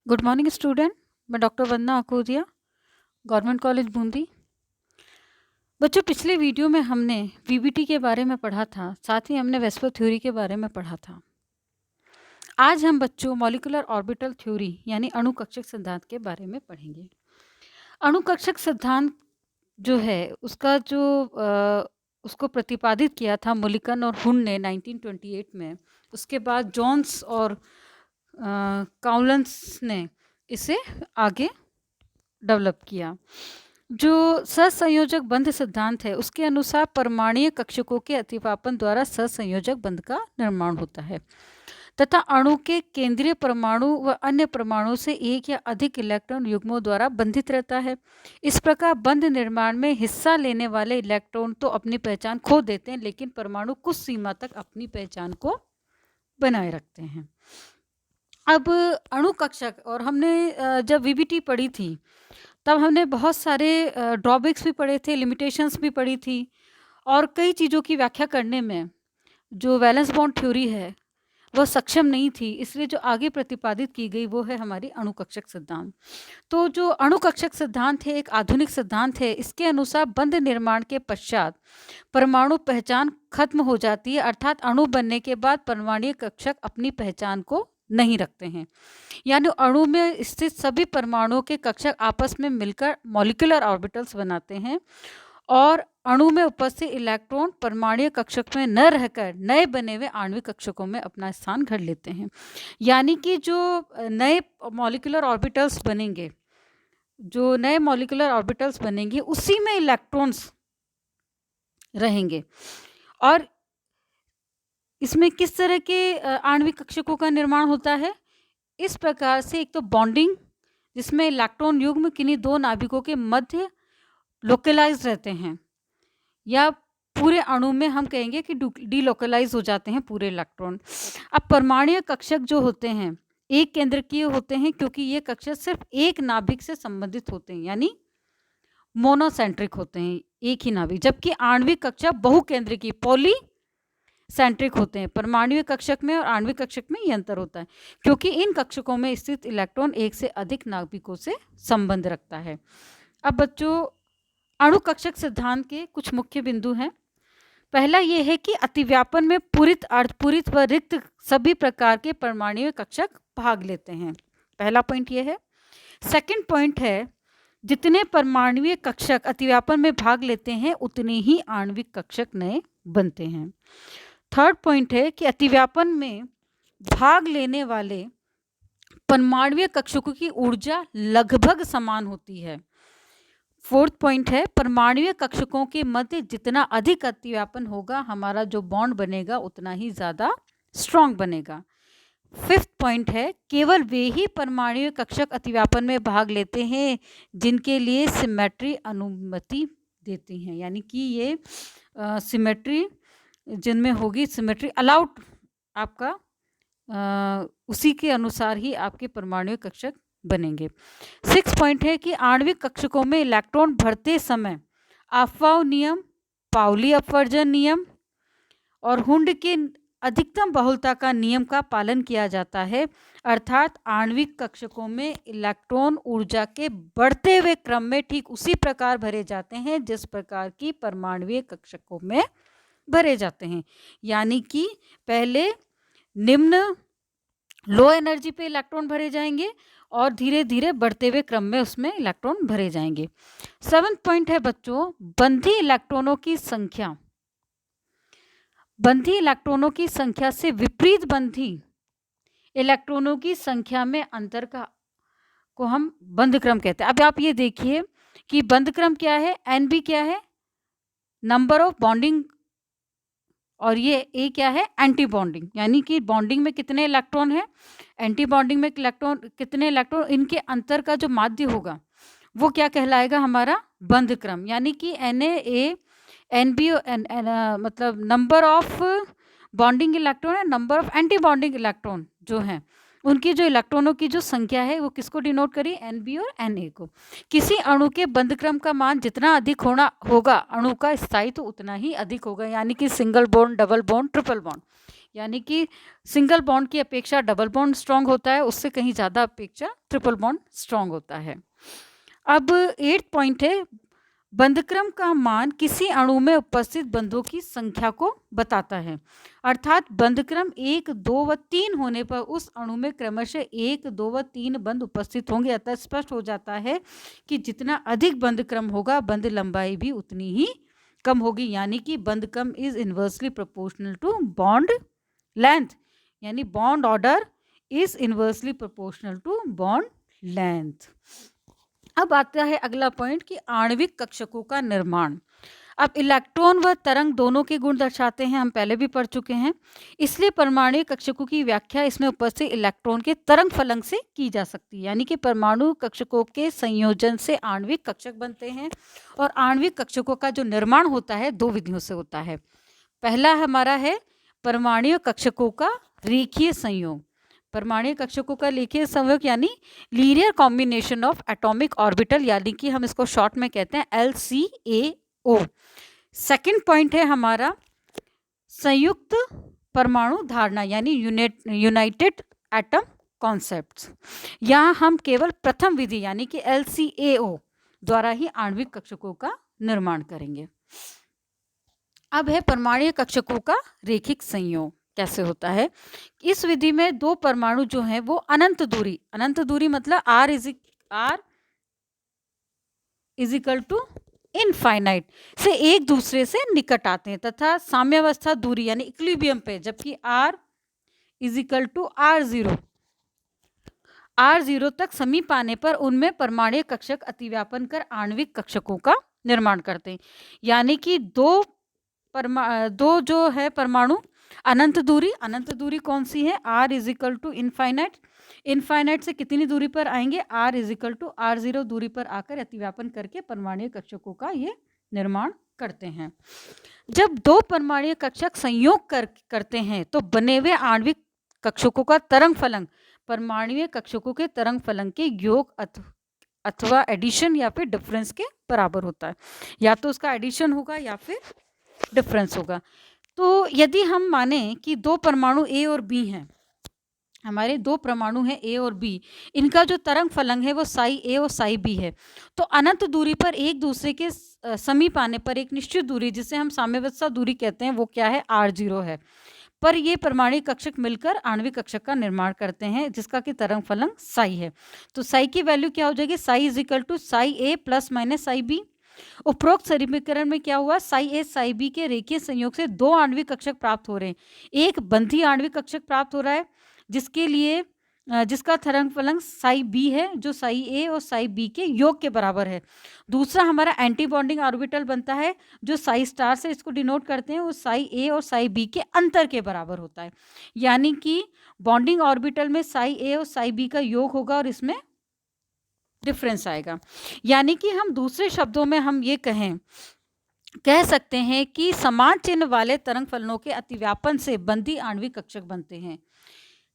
Good morning student. मैं doctor वंदना Akodia, government college Bundi. बच्चों, पिछले वीडियो में हमने वीबीटी के बारे में पढ़ा था, साथ ही हमने वेस्पर थ्योरी के बारे में पढ़ा था। आज हम बच्चों मॉलिक्यूलर ऑर्बिटल थ्योरी यानी अणुकक्षक सिद्धांत के बारे में पढ़ेंगे। अणुकक्षक सिद्धांत जो है उसको प्रतिपादित किया था मुलिकन और हुन ने 1928 में। उसके बाद जोन्स और काउलेंस ने इसे आगे डेवलप किया। जो सहसंयोजक बंध सिद्धांत है उसके अनुसार परमाणुीय कक्षकों के अतिव्यापन द्वारा सहसंयोजक बंध का निर्माण होता है तथा अणु के केंद्रीय परमाणु व अन्य परमाणु से एक या अधिक इलेक्ट्रॉन युग्मों द्वारा बंधित रहता है। इस प्रकार बंध निर्माण में हिस्सा लेने वाले इलेक्ट्रॉन तो अपनी पहचान खो देते हैं, लेकिन परमाणु कुछ सीमा तक अपनी पहचान को बनाए रखते हैं। अब अणु कक्षक, और हमने जब वीबीटी पढ़ी थी तब हमने बहुत सारे ड्रॉबैक्स भी पढ़े थे, लिमिटेशंस भी पढ़ी थी, और कई चीज़ों की व्याख्या करने में जो वैलेंस बॉन्ड थ्योरी है वह सक्षम नहीं थी। इसलिए जो आगे प्रतिपादित की गई वो है हमारी अणुकक्षक सिद्धांत। तो जो अणुकक्षक सिद्धांत है एक आधुनिक सिद्धांत है। इसके अनुसार बंध निर्माण के पश्चात परमाणु पहचान खत्म हो जाती है, अर्थात अणु बनने के बाद परमाणुीय कक्षक अपनी पहचान को नहीं रखते हैं। यानी अणु में स्थित सभी परमाणुओं के कक्षक आपस में मिलकर मॉलिक्यूलर ऑर्बिटल्स बनाते हैं और अणु में उपस्थित इलेक्ट्रॉन परमाणुीय कक्षक में न रहकर नए बने हुए आणविक कक्षकों में अपना स्थान घर लेते हैं। यानी कि जो नए मॉलिक्यूलर ऑर्बिटल्स बनेंगे उसी में इलेक्ट्रॉन्स रहेंगे। और इसमें किस तरह के आणविक कक्षकों का निर्माण होता है? इस प्रकार से एक तो बॉन्डिंग, जिसमें इलेक्ट्रॉन युग्म किन्हीं दो नाभिकों के मध्य लोकलाइज रहते हैं, या पूरे अणु में हम कहेंगे कि डीलोकलाइज हो जाते हैं पूरे इलेक्ट्रॉन। अब परमाणुीय कक्षक जो होते हैं एक केंद्रकीय होते हैं, क्योंकि ये कक्षक सिर्फ एक नाभिक से संबंधित होते हैं, यानी मोनोसेंट्रिक होते हैं, एक ही नाभिक। जबकि आणविक कक्षक बहुकेंद्रकीय पॉली सेंट्रिक होते हैं। परमाणुीय कक्षक में और आणविक कक्षक में ये अंतर होता है, क्योंकि इन कक्षकों में स्थित इलेक्ट्रॉन एक से अधिक नाभिकों से संबंध रखता है। अब बच्चों, अणुकक्षक सिद्धांत के कुछ मुख्य बिंदु हैं। पहला ये है कि अतिव्यापन में पूरित, अर्धपूरित व रिक्त सभी प्रकार के परमाणुीय कक्षक भाग लेते हैं। पहला पॉइंट ये है। सेकंड पॉइंट है, जितने परमाणुीय कक्षक अतिव्यापन में भाग लेते हैं उतने ही आणविक कक्षक नए बनते हैं। थर्ड पॉइंट है कि अतिव्यापन में भाग लेने वाले परमाणुीय कक्षकों की ऊर्जा लगभग समान होती है। फोर्थ पॉइंट है, परमाणुीय कक्षकों के मध्य जितना अधिक अतिव्यापन होगा हमारा जो बॉन्ड बनेगा उतना ही ज़्यादा स्ट्रॉन्ग बनेगा। फिफ्थ पॉइंट है, केवल वे ही परमाणुीय कक्षक अतिव्यापन में भाग लेते हैं जिनके लिए सिमेट्री अनुमति देती हैं, यानी कि ये सिमेट्री जिनमें होगी, सिमेट्री अलाउड आपका उसी के अनुसार ही आपके परमाणुीय कक्षक बनेंगे। सिक्स पॉइंट है कि आणविक कक्षकों में इलेक्ट्रॉन भरते समय अफबाउ नियम, पाउली अपवर्जन नियम और हुंड के अधिकतम बहुलता का नियम का पालन किया जाता है, अर्थात आणविक कक्षकों में इलेक्ट्रॉन ऊर्जा के बढ़ते हुए क्रम में ठीक उसी प्रकार भरे जाते हैं जिस प्रकार की परमाणुीय कक्षकों में भरे जाते हैं। यानी कि पहले निम्न लो एनर्जी पे इलेक्ट्रॉन भरे जाएंगे और धीरे धीरे बढ़ते हुए क्रम में उसमें इलेक्ट्रॉन भरे जाएंगे। सेवंथ पॉइंट है बच्चों, बंधी इलेक्ट्रॉनों की संख्या। बंधी इलेक्ट्रॉनों की संख्या से विपरीत बंधी इलेक्ट्रॉनों की संख्या में अंतर को हम बंध क्रम कहते हैं। अब आप ये देखिए कि बंध क्रम क्या है, एन क्या है, नंबर ऑफ बॉन्डिंग, और ये ए क्या है, एंटी बॉन्डिंग, यानी कि बॉन्डिंग में कितने इलेक्ट्रॉन है, एंटी बॉन्डिंग में कितने इलेक्ट्रॉन, इनके अंतर का जो माध्य होगा वो क्या कहलाएगा, हमारा बंध क्रम। यानी कि Na NB मतलब नंबर ऑफ बॉन्डिंग इलेक्ट्रॉन है, number of anti bonding electron जो हैं उनकी जो इलेक्ट्रॉनों की जो संख्या है वो किसको डिनोट करी, Nb और Na को। किसी अणु के बंध क्रम का मान जितना अधिक होगा अणु का स्थायित्व तो उतना ही अधिक होगा, यानी कि single bond, double bond, triple bond. यानी कि सिंगल बॉन्ड की अपेक्षा डबल बॉन्ड स्ट्रांग होता है, उससे कहीं ज़्यादा अपेक्षा ट्रिपल बॉन्ड स्ट्रांग होता है। अब 8th पॉइंट है, बंधक्रम का मान किसी अणु में उपस्थित बंधों की संख्या को बताता है। अर्थात बंधक्रम 1, 2 व 3 होने पर उस अणु में क्रमशः 1, 2 व 3 बंध उपस्थित होंगे। अतः स्पष्ट हो जाता है कि जितना अधिक बंधक्रम होगा, बंध लंबाई भी उतनी ही कम होगी। यानी कि बंधक्रम is inversely proportional to bond length, यानी bond order is inversely proportional to bond length. अब आता है अगला पॉइंट कि आणविक कक्षकों का निर्माण। अब इलेक्ट्रॉन व तरंग दोनों के गुण दर्शाते हैं, हम पहले भी पढ़ चुके हैं। इसलिए परमाणु कक्षकों की व्याख्या इसमें उपस्थित इलेक्ट्रॉन के तरंग फलक से की जा सकती है। यानी कि परमाणु कक्षकों के संयोजन से आणविक कक्षक बनते हैं। और आणविक कक्षकों का जो निर्माण होता है 2 विधियों से होता है। पहला हमारा है परमाणु कक्षकों का रेखीय संयोग। परमाणु कक्षकों का रेखीय संयोग यानी linear combination of atomic orbital, यानी कि हम इसको शॉर्ट में कहते हैं LCAO। सेकंड पॉइंट है हमारा संयुक्त परमाणु धारणा, यानी यूनाइटेड एटम कॉन्सेप्ट्स। यहाँ हम केवल प्रथम विधि यानी कि LCAO द्वारा ही आणविक कक्षकों का निर्माण करेंगे। अब है परमाणु कक्षकों का रेखिक संयोग कैसे होता है। इस विधि में 2 परमाणु जो हैं वो अनंत दूरी मतलब R is equal to infinite से एक दूसरे से निकट आते हैं तथा साम्यावस्था दूरी यानी इक्विलिब्रियम पे, जबकि R is equal to R0 तक समीप आने पर उनमें परमाणु कक्षक अतिव्यापन कर आणविक कक्षकों का निर्माण करते हैं। यानी कि दो जो है परमाणु अनंत दूरी कौन सी है, R is equal to infinite से कितनी दूरी पर आएंगे, R is equal to R0 दूरी पर आकर अतिव्यापन करके परमाणु कक्षकों का ये निर्माण करते हैं। जब 2 परमाणु कक्षक संयोग करते हैं तो बने हुए आणविक कक्षकों का तरंग फलन परमाणु कक्षकों के तरंग फलन के योग अथवा एडिशन या फिर डिफरेंस के बराबर होता है। या तो उसका एडिशन होगा या फिर डिफरेंस होगा। तो यदि हम माने कि 2 परमाणु A और B हैं, हमारे 2 परमाणु हैं A और B, इनका जो तरंग फलन है वो साई A और साई B है, तो अनंत दूरी पर एक दूसरे के समीप आने पर एक निश्चित दूरी जिसे हम साम्यावस्था दूरी कहते हैं वो क्या है, R0 है। पर ये परमाणु कक्षक मिलकर आणविक कक्षक का निर्माण करते हैं जिसका कि तरंग फलन साई है। तो साई की वैल्यू क्या हो जाएगी, psi is equal to psi A plus minus psi B। उपरोक्त समीकरण में क्या हुआ, साई A साई B के रेखीय संयोग से 2 आणविक कक्षक प्राप्त हो रहे हैं। एक बंधी आणविक कक्षक प्राप्त हो रहा है जिसका तरंग फलन साई B है जो साई A और साई B के योग के बराबर है। दूसरा हमारा एंटी बॉन्डिंग ऑर्बिटल बनता है जो साई स्टार से इसको डिनोट करते हैं, वो साई A और साई B के अंतर के बराबर होता है। यानी कि बॉन्डिंग ऑर्बिटल में साई A और साई B का योग होगा और इसमें डिफरेंस आएगा। यानी कि हम दूसरे शब्दों में हम ये कह सकते हैं कि समान चिन्ह वाले तरंग फलनों के अतिव्यापन से बंधी आणविक कक्षक बनते हैं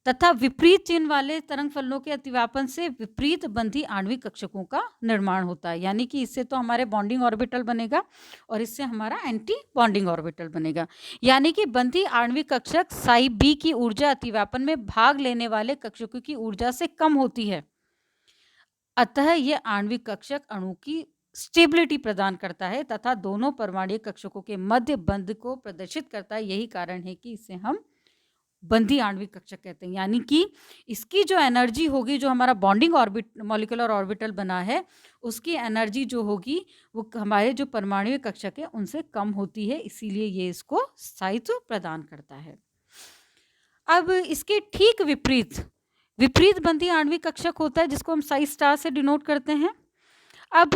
तथा विपरीत चिन्ह वाले तरंग फलनों के अतिव्यापन से विपरीत बंधी आणविक कक्षकों का निर्माण होता है। यानी कि इससे तो हमारे बॉन्डिंग ऑर्बिटल बनेगा और इससे हमारा एंटी बॉन्डिंग ऑर्बिटल बनेगा। यानी कि बंधी आणविक कक्षक साई B की ऊर्जा अतिव्यापन में भाग लेने वाले कक्षकों की ऊर्जा से कम होती है, अतः यह आणविक कक्षक अणु की स्टेबिलिटी प्रदान करता है तथा दोनों परमाणु कक्षकों के मध्य बंध को प्रदर्शित करता है। यही कारण है कि इसे हम बंधी आणविक कक्षक कहते हैं। यानी कि इसकी जो एनर्जी होगी, जो हमारा बॉन्डिंग मॉलिक्यूलर ऑर्बिटल बना है, उसकी एनर्जी जो होगी वो हमारे जो परमाणु कक्षक है उनसे कम होती है, इसीलिए ये इसको स्थायित्व प्रदान करता है। अब इसके ठीक विपरीत बंधी आणविक कक्षक होता है जिसको हम साई स्टार से डिनोट करते हैं। अब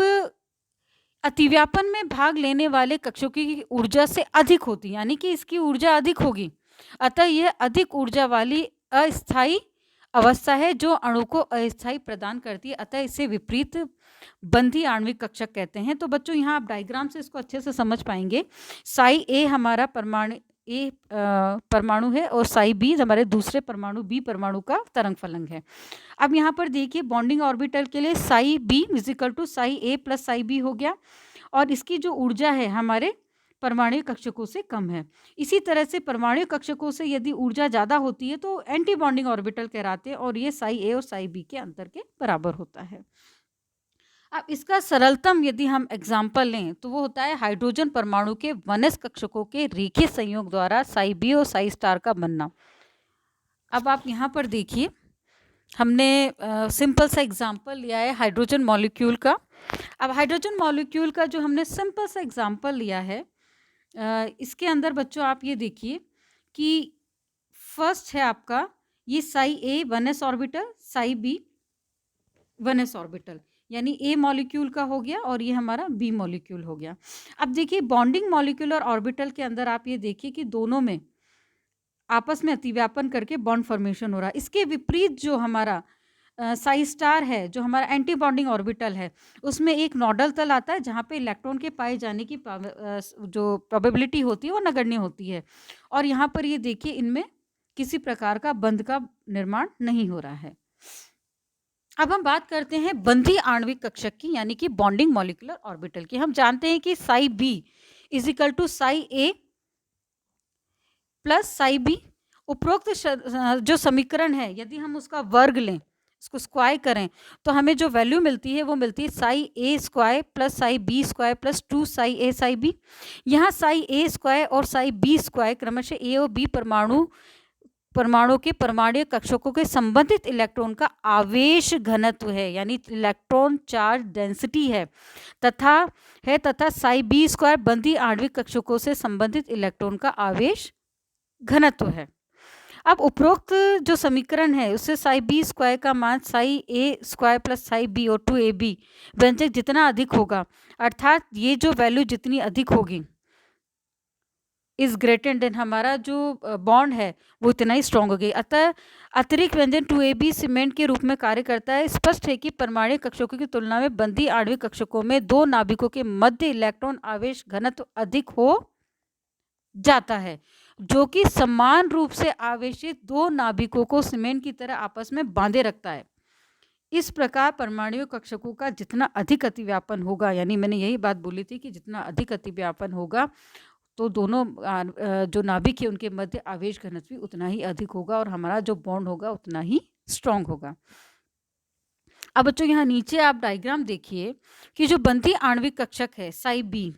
अतिव्यापन में भाग लेने वाले कक्षकों की ऊर्जा से अधिक होती है, यानी कि इसकी ऊर्जा अधिक होगी, अतः यह अधिक ऊर्जा वाली अस्थायी अवस्था है जो अणु को अस्थायी प्रदान करती है, अतः इसे विपरीत बंधी आणविक कक्षक कहते हैं। तो बच्चों यहाँ आप डायग्राम से इसको अच्छे से समझ पाएंगे। साई A हमारा परमाणु है और साई B हमारे दूसरे परमाणु B परमाणु का तरंग फलन है। अब यहाँ पर देखिए बॉन्डिंग ऑर्बिटल के लिए psi B is equal to psi A plus psi B हो गया और इसकी जो ऊर्जा है हमारे परमाणु कक्षकों से कम है। इसी तरह से परमाणु कक्षकों से यदि ऊर्जा ज़्यादा होती है तो एंटी बॉन्डिंग ऑर्बिटल कहलाते हैं और ये साई ए और साई बी के अंतर के बराबर होता है। अब इसका सरलतम यदि हम एग्जाम्पल लें तो वो होता है हाइड्रोजन परमाणु के 1s कक्षकों के रेखीय संयोग द्वारा साई बी और साई स्टार का बनना। अब आप यहाँ पर देखिए, हमने सिंपल सा एग्जाम्पल लिया है हाइड्रोजन मॉलिक्यूल का। अब हाइड्रोजन मॉलिक्यूल का जो हमने सिंपल सा एग्जाम्पल लिया है, इसके अंदर बच्चों आप ये देखिए कि फर्स्ट है आपका ये psi A 1s orbital, psi B 1s orbital, यानी ए मॉलिक्यूल का हो गया और ये हमारा बी मॉलिक्यूल हो गया। अब देखिए बॉन्डिंग मॉलिक्यूलर ऑर्बिटल के अंदर आप ये देखिए कि दोनों में आपस में अतिव्यापन करके बॉन्ड फॉर्मेशन हो रहा है। इसके विपरीत जो हमारा साई स्टार है, जो हमारा एंटी बॉन्डिंग ऑर्बिटल है, उसमें एक नोडल तल आता है जहाँ पे इलेक्ट्रॉन के पाए जाने की जो प्रोबेबिलिटी होती है वो नगण्य होती है। और यहाँ पर ये देखिए इनमें किसी प्रकार का बंध का निर्माण नहीं हो रहा है। अब हम बात करते हैं बंधी आणविक कक्षक की, यानी कि बॉन्डिंग मॉलिक्यूलर ऑर्बिटल की। हम जानते हैं कि psi B is equal to psi A plus psi B. उपरोक्त जो समीकरण है यदि हम उसका वर्ग लें, इसको स्क्वायर करें, तो हमें जो वैल्यू मिलती है वो मिलती है psi A square plus psi B square plus 2 psi A psi B. यहाँ साई ए स्क्वायर और साई बी स्क्वायर क्रमशः ए और बी परमाणु के परमाणु कक्षकों के संबंधित इलेक्ट्रॉन का आवेश घनत्व है, यानी इलेक्ट्रॉन चार्ज डेंसिटी है, तथा साई बी स्क्वायर बंधी आणविक कक्षकों से संबंधित इलेक्ट्रॉन का आवेश घनत्व है। अब उपरोक्त जो समीकरण है उससे साई बी स्क्वायर का मान Sai A square plus psi B और 2ab व्यंजक जितना अधिक होगा, अर्थात ये जो वैल्यू जितनी अधिक होगी इज ग्रेटर देन हमारा जो बॉन्ड है वो इतना ही स्ट्रॉन्ग हो गई। अतः अतिरिक्त व्यंजन 2ab सीमेंट के रूप में कार्य करता है। स्पष्ट है कि परमाणु कक्षकों की तुलना में बंधी आणविक कक्षकों में दो नाभिकों के मध्य इलेक्ट्रॉन आवेश घनत्व अधिक हो जाता है, जो कि समान रूप से आवेशित दो नाभिकों को सीमेंट की तरह आपस में बांधे रखता है। इस प्रकार परमाणु कक्षकों का जितना अधिक अतिव्यापन होगा, यानी मैंने यही बात बोली थी कि जितना अधिक अतिव्यापन होगा तो दोनों जो नाभिक है उनके मध्य आवेश घनत्व भी उतना ही अधिक होगा और हमारा जो बॉन्ड होगा उतना ही स्ट्रॉन्ग होगा। अब बच्चों यहाँ नीचे आप डायग्राम देखिए कि जो बंधी आणविक कक्षक है साई बी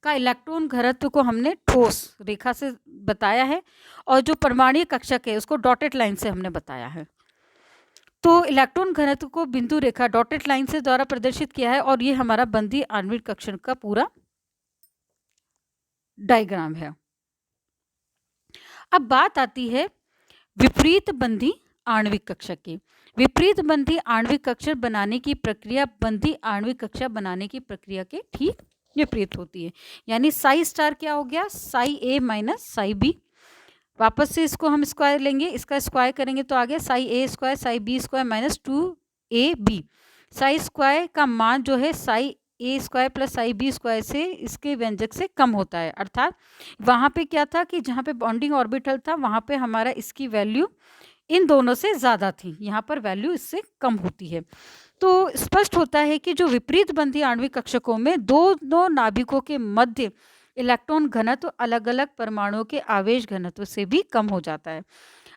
का इलेक्ट्रॉन घनत्व को हमने ठोस रेखा से बताया है और जो परमाणु कक्षक है उसको डॉटेड लाइन से हमने बताया है। तो इलेक्ट्रॉन घनत्व को बिंदु रेखा डॉटेड लाइन से द्वारा प्रदर्शित किया है और ये हमारा बंधी आणविक कक्षक का पूरा डायग्राम है। अब बात आती है विपरीत बंधी आणविक कक्षक की। विपरीत बंधी आणविक कक्षक बनाने की प्रक्रिया बंधी आणविक कक्षक बनाने की प्रक्रिया के ठीक विपरीत होती है, यानी साई स्टार क्या हो गया, साई ए माइनस साई बी। वापस से इसको हम स्क्वायर लेंगे, इसका स्क्वायर करेंगे तो आ गया psi A square psi B square minus 2ab। Psi square का मान जो है psi A square plus psi B square से इसके व्यंजक से कम होता है, अर्थात वहाँ पे क्या था कि जहाँ पे बॉन्डिंग ऑर्बिटल था वहाँ पे हमारा इसकी वैल्यू इन दोनों से ज़्यादा थी, यहाँ पर वैल्यू इससे कम होती है। तो स्पष्ट होता है कि जो विपरीत बंधी आणविक कक्षकों में दो नाभिकों के मध्य इलेक्ट्रॉन घनत्व अलग अलग परमाणुओं के आवेश घनत्व से भी कम हो जाता है।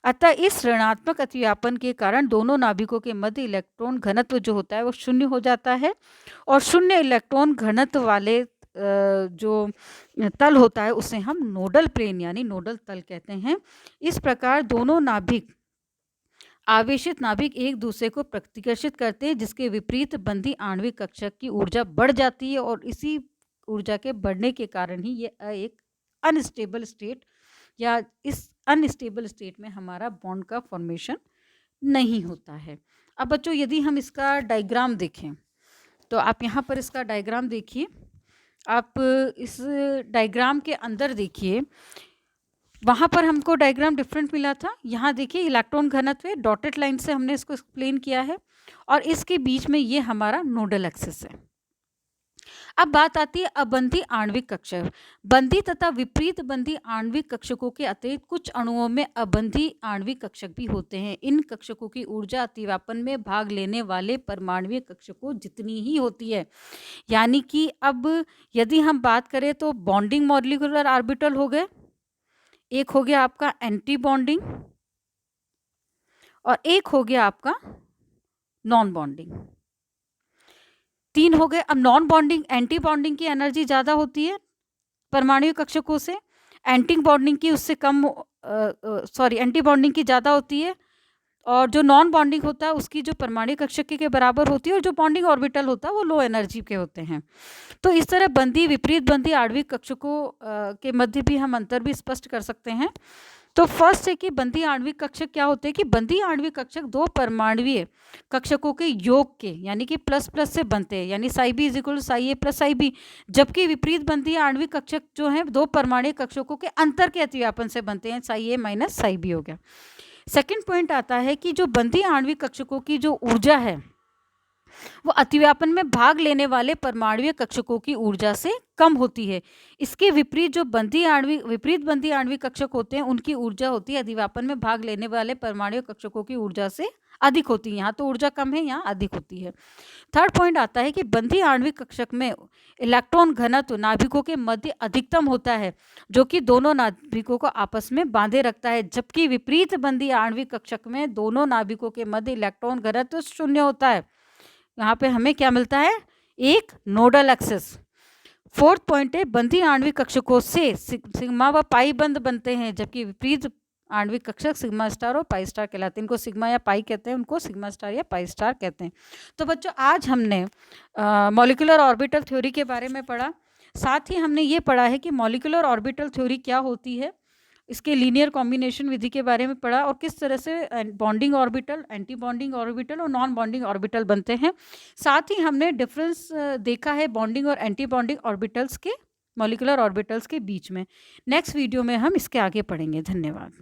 अतः इस ऋणात्मक अतिव्यापन के कारण दोनों नाभिकों के मध्य इलेक्ट्रॉन घनत्व जो होता है वो शून्य हो जाता है और शून्य इलेक्ट्रॉन घनत्व वाले जो तल होता है उसे हम नोडल प्लेन यानी नोडल तल कहते हैं। इस प्रकार दोनों आवेशित नाभिक एक दूसरे को प्रतिकर्षित करते हैं, जिसके विपरीत बंधी आणविक कक्षक की ऊर्जा बढ़ जाती है और इसी ऊर्जा के बढ़ने के कारण ही ये एक अनस्टेबल स्टेट या इस अनस्टेबल स्टेट में हमारा बॉन्ड का फॉर्मेशन नहीं होता है। अब बच्चों यदि हम इसका डायग्राम देखें तो आप यहाँ पर इसका डायग्राम देखिए। आप इस डायग्राम के अंदर देखिए, वहाँ पर हमको डायग्राम डिफरेंट मिला था। यहाँ देखिए इलेक्ट्रॉन घनत्व है, डॉटेड लाइन से हमने इसको एक्सप्लेन किया है और इसके बीच में ये हमारा नोडल एक्सिस है। अब बात आती है अबंधी आणविक कक्षक। बंधी तथा विपरीत बंधी आणविक कक्षकों के अतिरिक्त कुछ अणुओं में अबंधी आणविक कक्षक भी होते हैं। इन कक्षकों की ऊर्जा अतिव्यापन में भाग लेने वाले परमाणुीय कक्षकों जितनी ही होती है। यानी कि अब यदि हम बात करें तो बॉन्डिंग मॉलिक्यूलर ऑर्बिटल हो गए, एक हो गया आपका एंटी बॉन्डिंग और एक हो गया आपका नॉन बॉन्डिंग। 3 हो गए। अब नॉन बॉन्डिंग, एंटी बॉन्डिंग की एनर्जी ज़्यादा होती है परमाणु कक्षकों से, एंटी बॉन्डिंग की उससे कम, एंटी बॉन्डिंग की ज़्यादा होती है, और जो नॉन बॉन्डिंग होता है उसकी जो परमाणु कक्षक के बराबर होती है, और जो बॉन्डिंग ऑर्बिटल होता है वो लो एनर्जी के होते हैं। तो इस तरह बंधी विपरीत बंधी आणविक कक्षकों के मध्य भी हम अंतर भी स्पष्ट कर सकते हैं। तो फर्स्ट है कि बंधी आणविक कक्षक क्या होते हैं कि बंधी आणविक कक्षक दो परमाणुीय कक्षकों के योग के यानी कि प्लस प्लस से बनते हैं, यानी psi B is equal to psi A plus psi B. जबकि विपरीत बंधी आणविक कक्षक जो है दो परमाणु कक्षकों के अंतर के अतिव्यापन से बनते हैं, साई ए माइनस साई बी हो गया। सेकेंड पॉइंट आता है कि जो बंधी आणविक कक्षकों की जो ऊर्जा है वो अतिव्यापन में भाग लेने वाले परमाणुीय कक्षकों की ऊर्जा से कम होती है। इसके विपरीत जो विपरीत बंधी आणविक कक्षक होते हैं उनकी ऊर्जा होती है अतिव्यापन में भाग लेने वाले परमाणुीय कक्षकों की ऊर्जा से अधिक होती है। यहाँ तो ऊर्जा कम है, यहाँ अधिक होती है। थर्ड पॉइंट आता है कि बंधी आणविक कक्षक में इलेक्ट्रॉन घनत्व नाभिकों के मध्य अधिकतम होता है, जो कि दोनों नाभिकों को आपस में बांधे रखता है। जबकि विपरीत बंधी आणविक कक्षक में दोनों नाभिकों के मध्य इलेक्ट्रॉन घनत्व शून्य होता है। यहाँ पे हमें क्या मिलता है, एक नोडल एक्सेस। फोर्थ पॉइंट है बंधी आणविक कक्षकों से सिग्मा व पाई बंध बनते हैं, जबकि विपरीत आणविक कक्षक सिग्मा स्टार और पाई स्टार कहलाते हैं। इनको सिग्मा या पाई कहते हैं, उनको सिग्मा स्टार या पाई स्टार कहते हैं। तो बच्चों आज हमने मॉलिक्यूलर ऑर्बिटल थ्योरी के बारे में पढ़ा, साथ ही हमने ये पढ़ा है कि मॉलिक्यूलर ऑर्बिटल थ्योरी क्या होती है, इसके लीनियर कॉम्बिनेशन विधि के बारे में पढ़ा, और किस तरह से bonding orbital, anti bonding orbital और नॉन बॉन्डिंग ऑर्बिटल बनते हैं। साथ ही हमने डिफरेंस देखा है बॉन्डिंग और एंटी बॉन्डिंग ऑर्बिटल्स के, मॉलिक्यूलर ऑर्बिटल्स के बीच में। नेक्स्ट वीडियो में हम इसके आगे पढ़ेंगे। धन्यवाद।